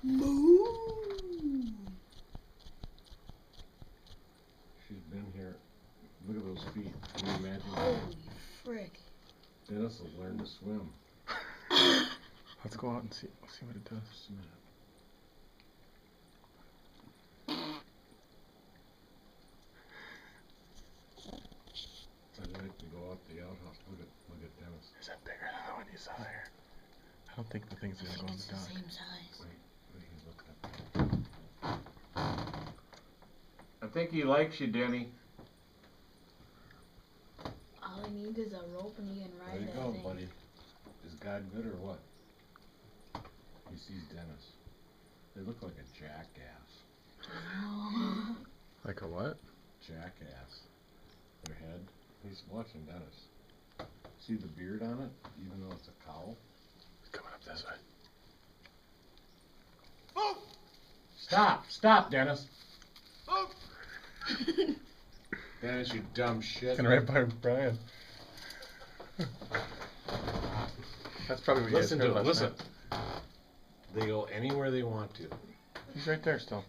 Moo. She's been here. Look at those feet. Can you imagine? Holy frick. Dennis will learn to swim. Let's go out and see what it does. Just a minute. I'd like to go out the outhouse. Look at Dennis. Is that bigger than the one you saw there? I don't think the thing's I gonna go think in it's the the dock. same size. Wait, he's looking at me. I think he likes you, Denny. All he needs is a rope and he can There ride you that go, thing. buddy. Is God good or what? He sees Dennis. They look like a jackass. No. Like a what? Jackass. Their head. He's watching Dennis. See the beard on it? Even though it's a cow? It's coming up this way. Oh! Stop, Dennis. Oh! Dennis, you dumb shit. And right by Brian. That's probably what you guys Listen heard to him, last listen. night. They go anywhere they want to. He's right there still.